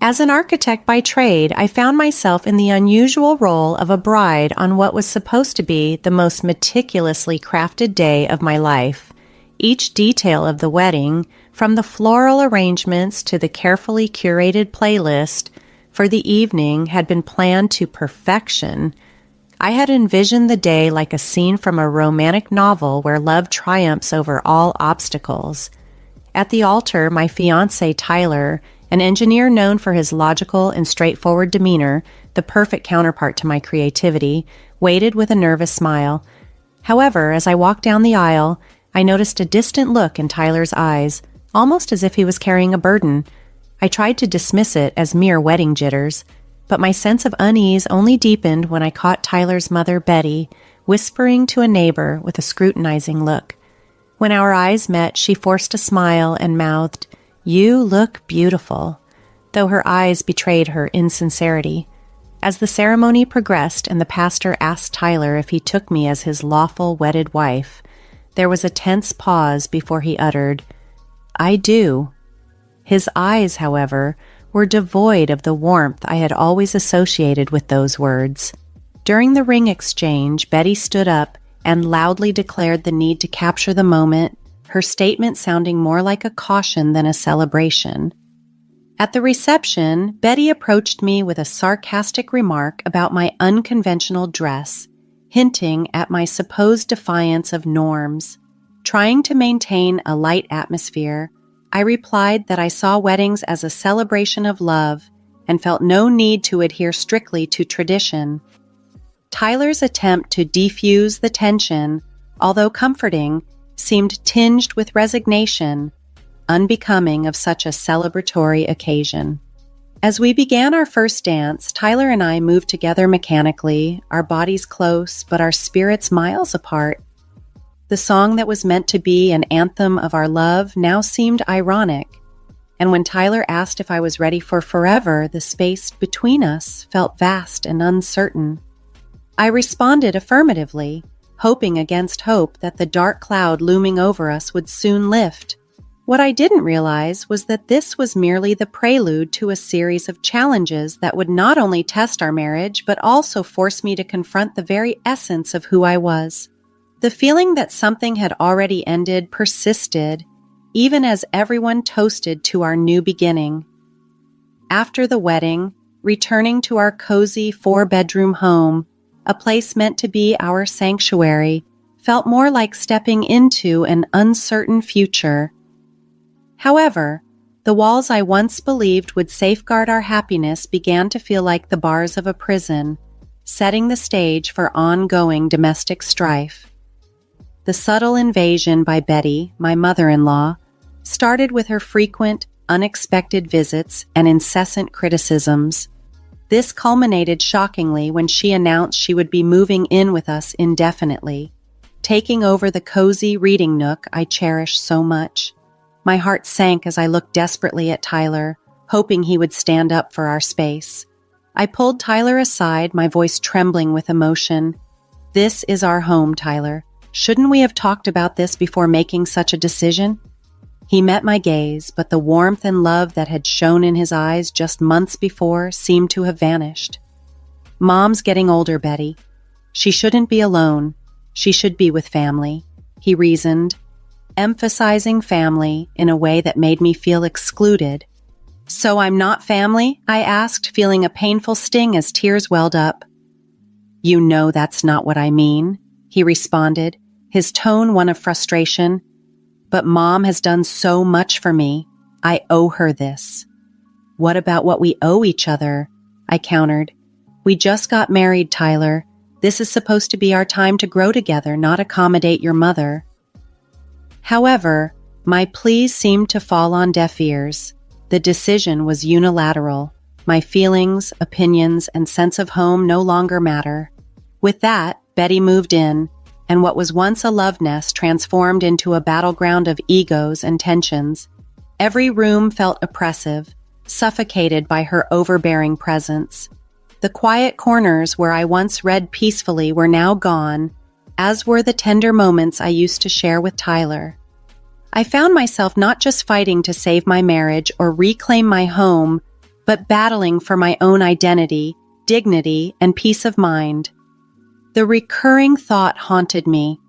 As an architect by trade, I found myself in the unusual role of a bride on what was supposed to be the most meticulously crafted day of my life. Each detail of the wedding, from the floral arrangements to the carefully curated playlist for the evening, had been planned to perfection. I had envisioned the day like a scene from a romantic novel where love triumphs over all obstacles. At the altar, my fiancé Tyler, an engineer known for his logical and straightforward demeanor, the perfect counterpart to my creativity, waited with a nervous smile. However, as I walked down the aisle, I noticed a distant look in Tyler's eyes, almost as if he was carrying a burden. I tried to dismiss it as mere wedding jitters, but my sense of unease only deepened when I caught Tyler's mother, Betty, whispering to a neighbor with a scrutinizing look. When our eyes met, she forced a smile and mouthed, "You look beautiful," though her eyes betrayed her insincerity. As the ceremony progressed and the pastor asked Tyler if he took me as his lawful wedded wife, there was a tense pause before he uttered, "I do." His eyes, however, were devoid of the warmth I had always associated with those words. During the ring exchange, Betty stood up and loudly declared the need to capture the moment, her statement sounding more like a caution than a celebration. At the reception, Betty approached me with a sarcastic remark about my unconventional dress, hinting at my supposed defiance of norms. Trying to maintain a light atmosphere, I replied that I saw weddings as a celebration of love and felt no need to adhere strictly to tradition. Tyler's attempt to defuse the tension, although comforting, seemed tinged with resignation, unbecoming of such a celebratory occasion. As we began our first dance, Tyler and I moved together mechanically, our bodies close, but our spirits miles apart. The song that was meant to be an anthem of our love now seemed ironic, and when Tyler asked if I was ready for forever, the space between us felt vast and uncertain. I responded affirmatively, hoping against hope that the dark cloud looming over us would soon lift. What I didn't realize was that this was merely the prelude to a series of challenges that would not only test our marriage, but also force me to confront the very essence of who I was. The feeling that something had already ended persisted, even as everyone toasted to our new beginning. After the wedding, returning to our cozy 4-bedroom home, a place meant to be our sanctuary, felt more like stepping into an uncertain future. However, the walls I once believed would safeguard our happiness began to feel like the bars of a prison, setting the stage for ongoing domestic strife. The subtle invasion by Betty, my mother-in-law, started with her frequent, unexpected visits and incessant criticisms. This culminated shockingly when she announced she would be moving in with us indefinitely, taking over the cozy reading nook I cherish so much. My heart sank as I looked desperately at Tyler, hoping he would stand up for our space. I pulled Tyler aside, my voice trembling with emotion. "This is our home, Tyler. Shouldn't we have talked about this before making such a decision?" He met my gaze, but the warmth and love that had shone in his eyes just months before seemed to have vanished. "Mom's getting older, Betty. She shouldn't be alone. She should be with family," he reasoned, emphasizing family in a way that made me feel excluded. "So I'm not family?" I asked, feeling a painful sting as tears welled up. "You know that's not what I mean," he responded, his tone one of frustration. "But Mom has done so much for me. I owe her this." "What about what we owe each other?" I countered. "We just got married, Tyler. This is supposed to be our time to grow together, not accommodate your mother." However, my pleas seemed to fall on deaf ears. The decision was unilateral. My feelings, opinions, and sense of home no longer matter. With that, Betty moved in, and what was once a love nest transformed into a battleground of egos and tensions. Every room felt oppressive, suffocated by her overbearing presence. The quiet corners where I once read peacefully were now gone, as were the tender moments I used to share with Tyler. I found myself not just fighting to save my marriage or reclaim my home, but battling for my own identity, dignity, and peace of mind. The recurring thought haunted me.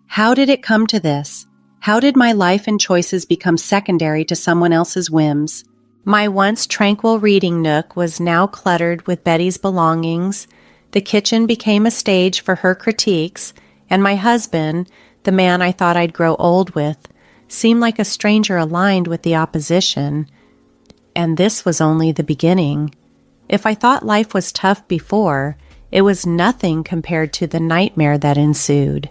How did it come to this? How did my life and choices become secondary to someone else's whims? My once tranquil reading nook was now cluttered with Betty's belongings. The kitchen became a stage for her critiques, and my husband, the man I thought I'd grow old with, seemed like a stranger aligned with the opposition. And this was only the beginning. If I thought life was tough before, it was nothing compared to the nightmare that ensued.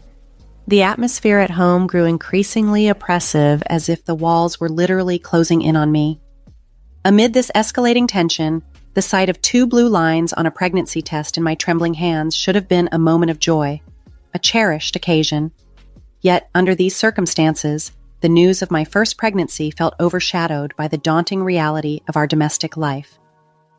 The atmosphere at home grew increasingly oppressive, as if the walls were literally closing in on me. Amid this escalating tension, the sight of 2 blue lines on a pregnancy test in my trembling hands should have been a moment of joy, a cherished occasion. Yet, under these circumstances, the news of my first pregnancy felt overshadowed by the daunting reality of our domestic life.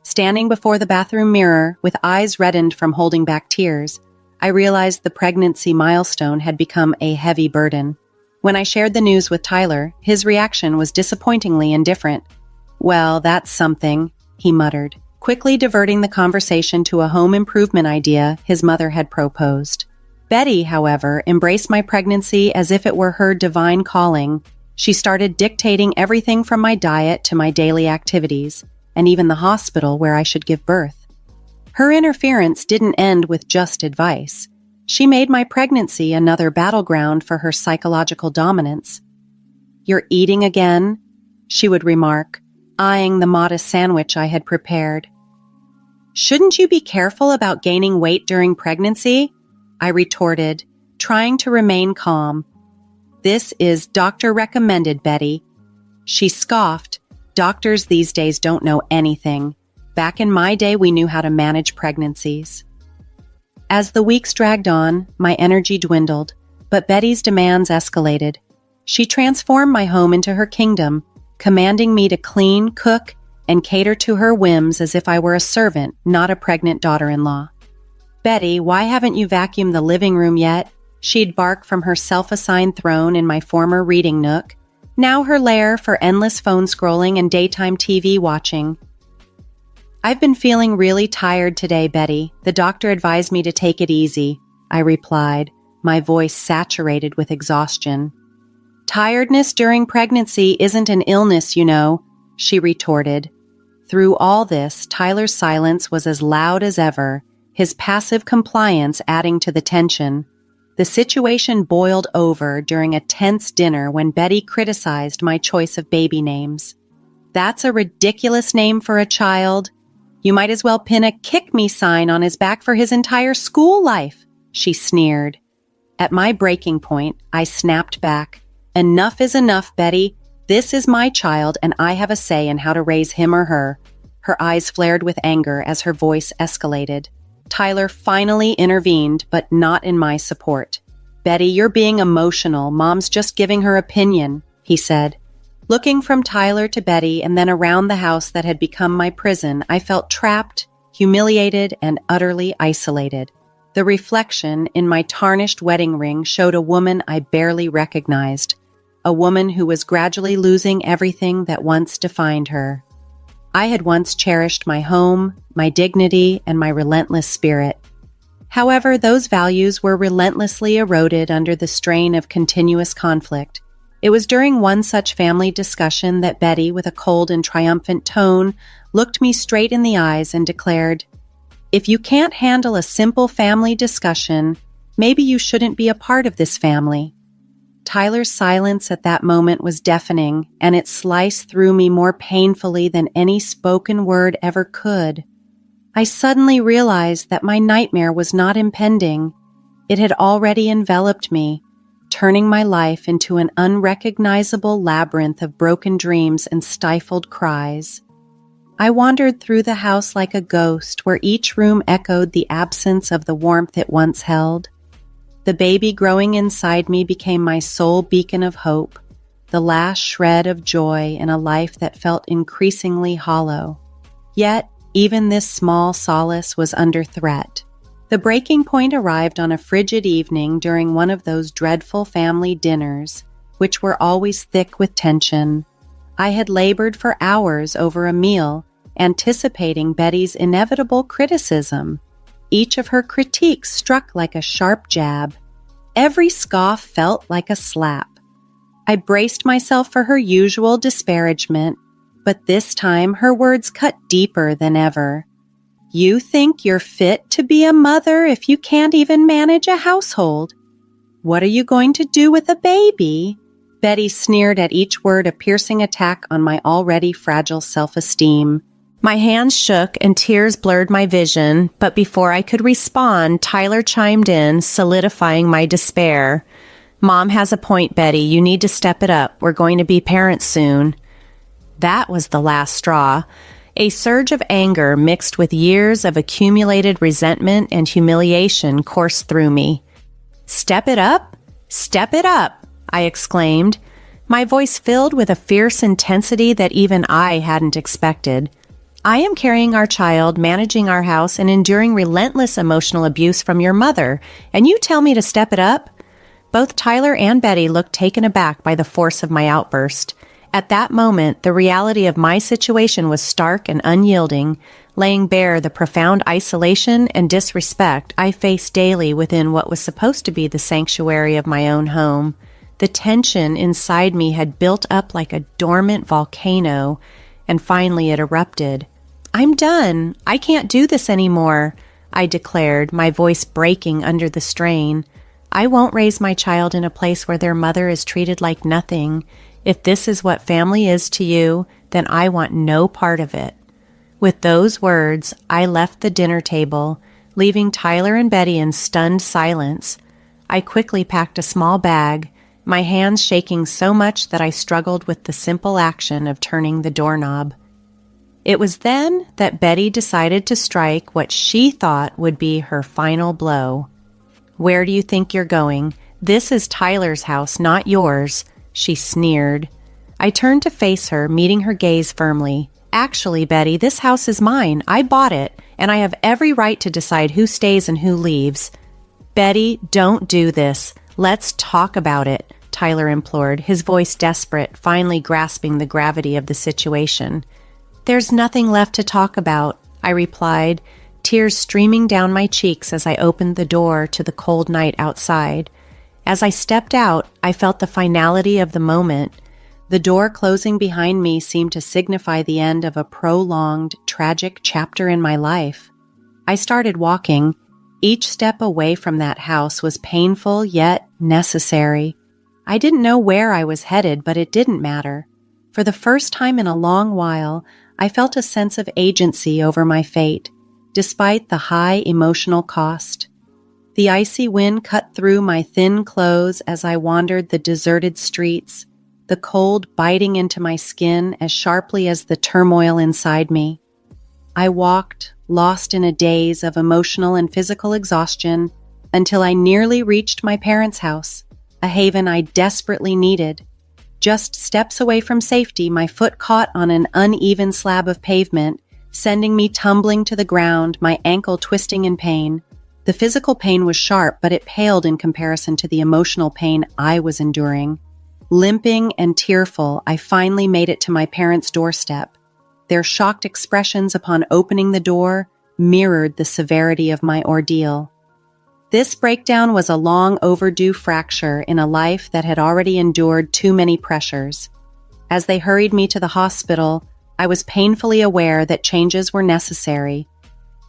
Standing before the bathroom mirror, with eyes reddened from holding back tears, I realized the pregnancy milestone had become a heavy burden. When I shared the news with Tyler, his reaction was disappointingly indifferent. "Well, that's something," he muttered, quickly diverting the conversation to a home improvement idea his mother had proposed. Betty, however, embraced my pregnancy as if it were her divine calling. She started dictating everything from my diet to my daily activities, and even the hospital where I should give birth. Her interference didn't end with just advice. She made my pregnancy another battleground for her psychological dominance. "You're eating again?" she would remark, eyeing the modest sandwich I had prepared. "Shouldn't you be careful about gaining weight during pregnancy?" I retorted, trying to remain calm. "This is doctor recommended, Betty." She scoffed. "Doctors these days don't know anything. Back in my day, we knew how to manage pregnancies." As the weeks dragged on, my energy dwindled, but Betty's demands escalated. She transformed my home into her kingdom, commanding me to clean, cook, and cater to her whims as if I were a servant, not a pregnant daughter-in-law. "Betty, why haven't you vacuumed the living room yet?" She'd bark from her self-assigned throne in my former reading nook, now her lair for endless phone scrolling and daytime TV watching. "I've been feeling really tired today, Betty. The doctor advised me to take it easy," I replied, my voice saturated with exhaustion. "Tiredness during pregnancy isn't an illness, you know," she retorted. Through all this, Tyler's silence was as loud as ever, his passive compliance adding to the tension. The situation boiled over during a tense dinner when Betty criticized my choice of baby names. "That's a ridiculous name for a child. You might as well pin a kick me sign on his back for his entire school life," she sneered. At my breaking point, I snapped back. "Enough is enough, Betty. This is my child, and I have a say in how to raise him or her." Her eyes flared with anger as her voice escalated. Tyler finally intervened, but not in my support. "Betty, you're being emotional. Mom's just giving her opinion," he said. Looking from Tyler to Betty and then around the house that had become my prison, I felt trapped, humiliated, and utterly isolated. The reflection in my tarnished wedding ring showed a woman I barely recognized, a woman who was gradually losing everything that once defined her. I had once cherished my home, my dignity, and my relentless spirit. However, those values were relentlessly eroded under the strain of continuous conflict. It was during one such family discussion that Betty, with a cold and triumphant tone, looked me straight in the eyes and declared, "If you can't handle a simple family discussion, maybe you shouldn't be a part of this family." Tyler's silence at that moment was deafening, and it sliced through me more painfully than any spoken word ever could. I suddenly realized that my nightmare was not impending. It had already enveloped me, turning my life into an unrecognizable labyrinth of broken dreams and stifled cries. I wandered through the house like a ghost, where each room echoed the absence of the warmth it once held. The baby growing inside me became my sole beacon of hope, the last shred of joy in a life that felt increasingly hollow. Yet, even this small solace was under threat. The breaking point arrived on a frigid evening during one of those dreadful family dinners, which were always thick with tension. I had labored for hours over a meal, anticipating Betty's inevitable criticism. Each of her critiques struck like a sharp jab. Every scoff felt like a slap. I braced myself for her usual disparagement, but this time her words cut deeper than ever. "You think you're fit to be a mother if you can't even manage a household? What are you going to do with a baby?" Betty sneered at each word, a piercing attack on my already fragile self-esteem. My hands shook and tears blurred my vision, but before I could respond, Tyler chimed in, solidifying my despair. "Mom has a point, Betty. You need to step it up. We're going to be parents soon." That was the last straw. A surge of anger mixed with years of accumulated resentment and humiliation coursed through me. "Step it up? Step it up!" I exclaimed, my voice filled with a fierce intensity that even I hadn't expected. "I am carrying our child, managing our house, and enduring relentless emotional abuse from your mother, and you tell me to step it up?" Both Tyler and Betty looked taken aback by the force of my outburst. At that moment, the reality of my situation was stark and unyielding, laying bare the profound isolation and disrespect I faced daily within what was supposed to be the sanctuary of my own home. The tension inside me had built up like a dormant volcano, and finally it erupted. "I'm done. I can't do this anymore," I declared, my voice breaking under the strain. "I won't raise my child in a place where their mother is treated like nothing. If this is what family is to you, then I want no part of it." With those words, I left the dinner table, leaving Tyler and Betty in stunned silence. I quickly packed a small bag, my hands shaking so much that I struggled with the simple action of turning the doorknob. It was then that Betty decided to strike what she thought would be her final blow. "Where do you think you're going? This is Tyler's house, not yours," she sneered. I turned to face her, meeting her gaze firmly. "Actually, Betty, this house is mine. I bought it, and I have every right to decide who stays and who leaves." "Betty, don't do this. Let's talk about it," Tyler implored, his voice desperate, finally grasping the gravity of the situation. "There's nothing left to talk about," I replied, tears streaming down my cheeks as I opened the door to the cold night outside. As I stepped out, I felt the finality of the moment. The door closing behind me seemed to signify the end of a prolonged, tragic chapter in my life. I started walking. Each step away from that house was painful yet necessary. I didn't know where I was headed, but it didn't matter. For the first time in a long while, I felt a sense of agency over my fate, despite the high emotional cost. The icy wind cut through my thin clothes as I wandered the deserted streets, the cold biting into my skin as sharply as the turmoil inside me. I walked, lost in a daze of emotional and physical exhaustion, until I nearly reached my parents' house, a haven I desperately needed. Just steps away from safety, my foot caught on an uneven slab of pavement, sending me tumbling to the ground, my ankle twisting in pain. The physical pain was sharp, but it paled in comparison to the emotional pain I was enduring. Limping and tearful, I finally made it to my parents' doorstep. Their shocked expressions upon opening the door mirrored the severity of my ordeal. This breakdown was a long overdue fracture in a life that had already endured too many pressures. As they hurried me to the hospital, I was painfully aware that changes were necessary.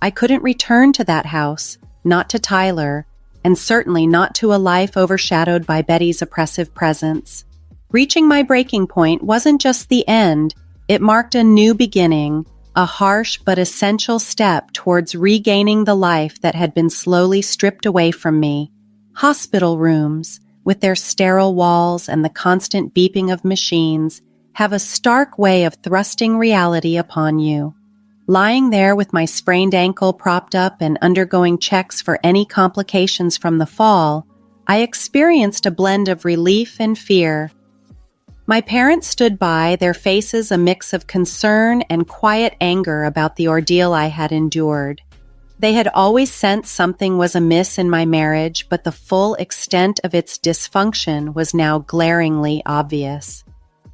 I couldn't return to that house, not to Tyler, and certainly not to a life overshadowed by Betty's oppressive presence. Reaching my breaking point wasn't just the end, it marked a new beginning, a harsh but essential step towards regaining the life that had been slowly stripped away from me. Hospital rooms, with their sterile walls and the constant beeping of machines, have a stark way of thrusting reality upon you. Lying there with my sprained ankle propped up and undergoing checks for any complications from the fall, I experienced a blend of relief and fear. My parents stood by, their faces a mix of concern and quiet anger about the ordeal I had endured. They had always sensed something was amiss in my marriage, but the full extent of its dysfunction was now glaringly obvious.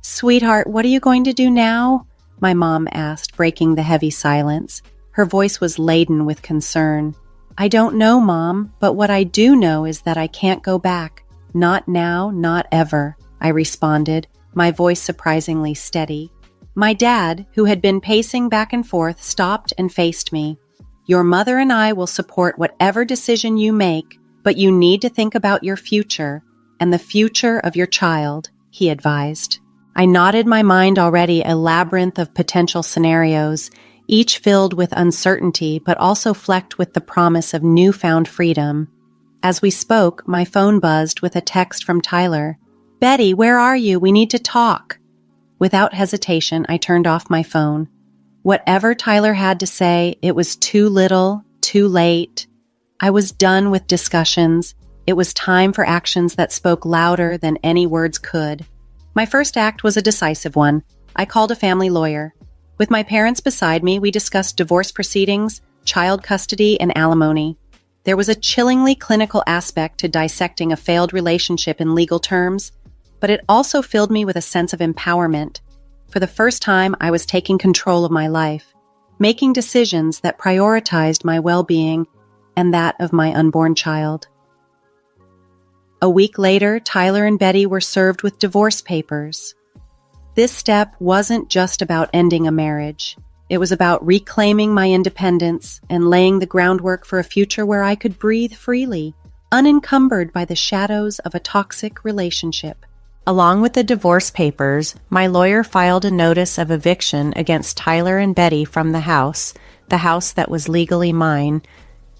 "Sweetheart, what are you going to do now?" my mom asked, breaking the heavy silence. Her voice was laden with concern. I don't know, Mom, but what I do know is that I can't go back. Not now, not ever, I responded, my voice surprisingly steady. My dad, who had been pacing back and forth, stopped and faced me. Your mother and I will support whatever decision you make, but you need to think about your future and the future of your child, he advised. I nodded, my mind already a labyrinth of potential scenarios, each filled with uncertainty but also flecked with the promise of newfound freedom. As we spoke, my phone buzzed with a text from Tyler. Betty, where are you? We need to talk. Without hesitation, I turned off my phone. Whatever Tyler had to say, it was too little, too late. I was done with discussions. It was time for actions that spoke louder than any words could. My first act was a decisive one. I called a family lawyer. With my parents beside me, we discussed divorce proceedings, child custody, and alimony. There was a chillingly clinical aspect to dissecting a failed relationship in legal terms, but it also filled me with a sense of empowerment. For the first time, I was taking control of my life, making decisions that prioritized my well-being and that of my unborn child. A week later, Tyler and Betty were served with divorce papers. This step wasn't just about ending a marriage. It was about reclaiming my independence and laying the groundwork for a future where I could breathe freely, unencumbered by the shadows of a toxic relationship. Along with the divorce papers, my lawyer filed a notice of eviction against Tyler and Betty from the house that was legally mine.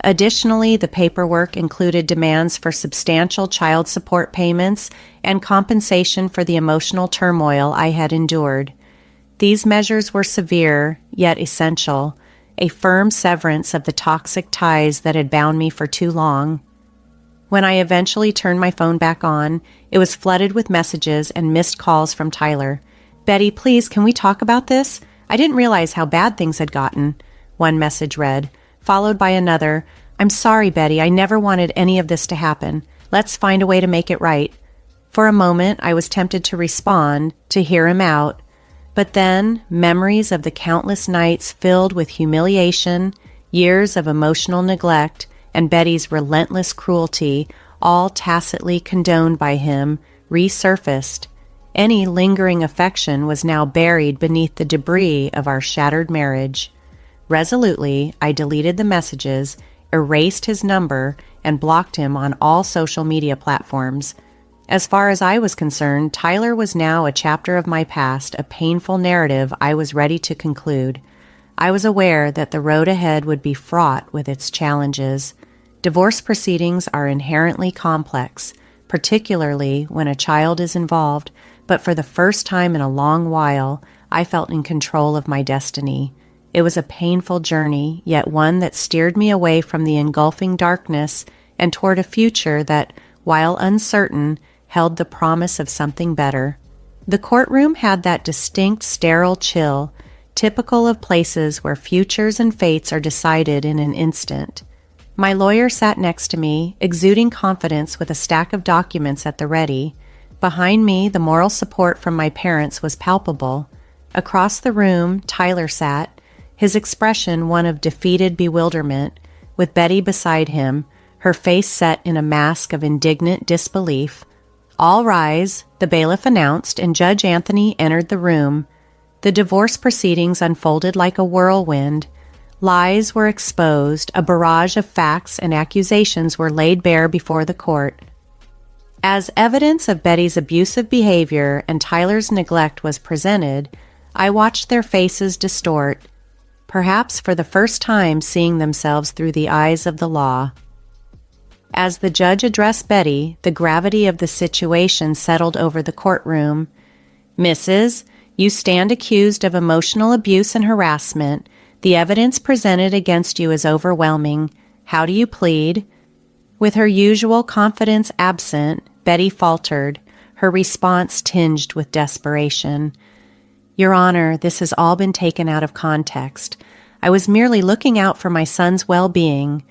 Additionally, the paperwork included demands for substantial child support payments and compensation for the emotional turmoil I had endured. These measures were severe, yet essential, a firm severance of the toxic ties that had bound me for too long. When I eventually turned my phone back on, it was flooded with messages and missed calls from Tyler. Betty, please, can we talk about this? I didn't realize how bad things had gotten, one message read, followed by another. I'm sorry, Betty, I never wanted any of this to happen. Let's find a way to make it right. For a moment, I was tempted to respond, to hear him out. But then, memories of the countless nights filled with humiliation, years of emotional neglect, and Betty's relentless cruelty, all tacitly condoned by him, resurfaced. Any lingering affection was now buried beneath the debris of our shattered marriage. Resolutely, I deleted the messages, erased his number, and blocked him on all social media platforms. As far as I was concerned, Tyler was now a chapter of my past, a painful narrative I was ready to conclude. I was aware that the road ahead would be fraught with its challenges. Divorce proceedings are inherently complex, particularly when a child is involved, but for the first time in a long while, I felt in control of my destiny. It was a painful journey, yet one that steered me away from the engulfing darkness and toward a future that, while uncertain, held the promise of something better. The courtroom had that distinct sterile chill, typical of places where futures and fates are decided in an instant. My lawyer sat next to me, exuding confidence with a stack of documents at the ready. Behind me, the moral support from my parents was palpable. Across the room, Tyler sat, his expression one of defeated bewilderment, with Betty beside him, her face set in a mask of indignant disbelief. All rise, the bailiff announced, and Judge Anthony entered the room. The divorce proceedings unfolded like a whirlwind. Lies were exposed, a barrage of facts and accusations were laid bare before the court. As evidence of Betty's abusive behavior and Tyler's neglect was presented, I watched their faces distort, perhaps for the first time seeing themselves through the eyes of the law. As the judge addressed Betty, the gravity of the situation settled over the courtroom. Mrs., you stand accused of emotional abuse and harassment. The evidence presented against you is overwhelming. How do you plead? With her usual confidence absent, Betty faltered, her response tinged with desperation. Your Honor, this has all been taken out of context. I was merely looking out for my son's well-being.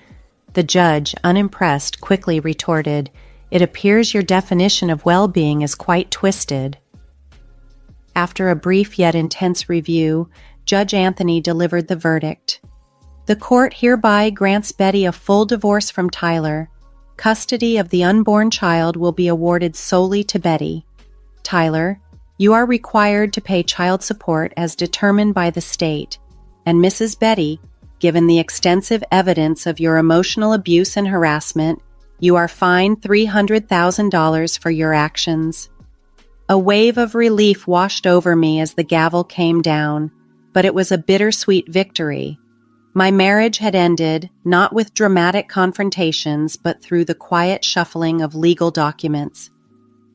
The judge, unimpressed, quickly retorted, It appears your definition of well-being is quite twisted. After a brief yet intense review, Judge Anthony delivered the verdict. The court hereby grants Betty a full divorce from Tyler. Custody of the unborn child will be awarded solely to Betty. Tyler, you are required to pay child support as determined by the state, and Mrs. Betty, given the extensive evidence of your emotional abuse and harassment, you are fined $300,000 for your actions. A wave of relief washed over me as the gavel came down, but it was a bittersweet victory. My marriage had ended, not with dramatic confrontations, but through the quiet shuffling of legal documents.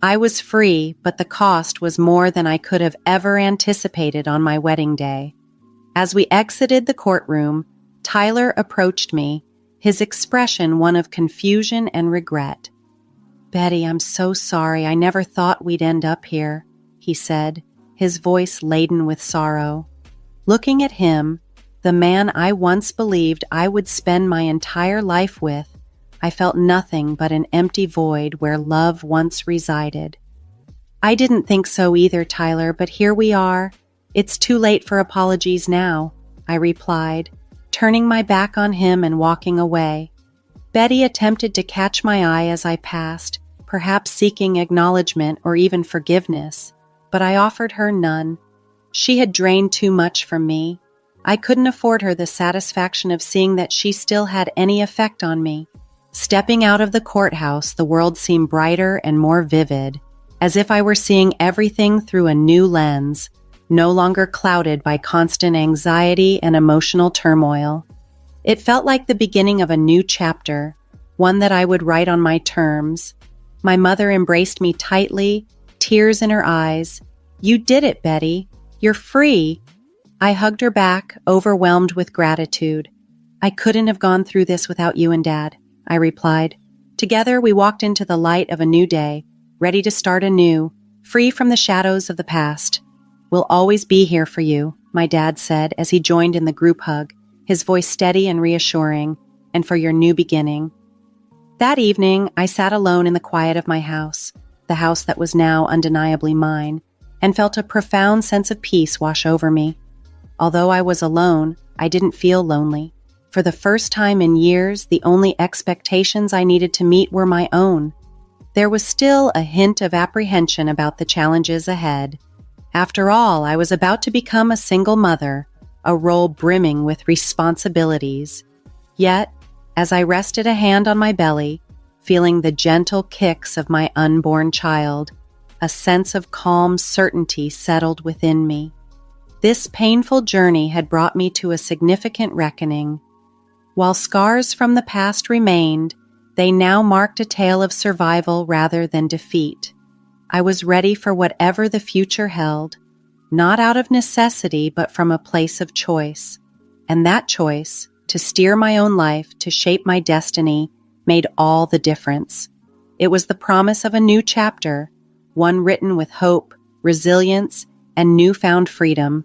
I was free, but the cost was more than I could have ever anticipated on my wedding day. As we exited the courtroom, Tyler approached me, his expression one of confusion and regret. "Betty, I'm so sorry. I never thought we'd end up here," he said, his voice laden with sorrow. Looking at him, the man I once believed I would spend my entire life with, I felt nothing but an empty void where love once resided. "I didn't think so either, Tyler, but here we are. It's too late for apologies now," I replied, turning my back on him and walking away. Betty attempted to catch my eye as I passed, perhaps seeking acknowledgement or even forgiveness, but I offered her none. She had drained too much from me. I couldn't afford her the satisfaction of seeing that she still had any effect on me. Stepping out of the courthouse, the world seemed brighter and more vivid, as if I were seeing everything through a new lens, no longer clouded by constant anxiety and emotional turmoil. It felt like the beginning of a new chapter, one that I would write on my terms. My mother embraced me tightly, tears in her eyes. "You did it, Betty. You're free." I hugged her back, overwhelmed with gratitude. "I couldn't have gone through this without you and Dad," I replied. Together, we walked into the light of a new day, ready to start anew, free from the shadows of the past. "We'll always be here for you," my dad said as he joined in the group hug, his voice steady and reassuring, "and for your new beginning." That evening, I sat alone in the quiet of my house, the house that was now undeniably mine, and felt a profound sense of peace wash over me. Although I was alone, I didn't feel lonely. For the first time in years, the only expectations I needed to meet were my own. There was still a hint of apprehension about the challenges ahead. After all, I was about to become a single mother, a role brimming with responsibilities. Yet, as I rested a hand on my belly, feeling the gentle kicks of my unborn child, a sense of calm certainty settled within me. This painful journey had brought me to a significant reckoning. While scars from the past remained, they now marked a tale of survival rather than defeat. I was ready for whatever the future held, not out of necessity, but from a place of choice. And that choice, to steer my own life, to shape my destiny, made all the difference. It was the promise of a new chapter, one written with hope, resilience, and newfound freedom.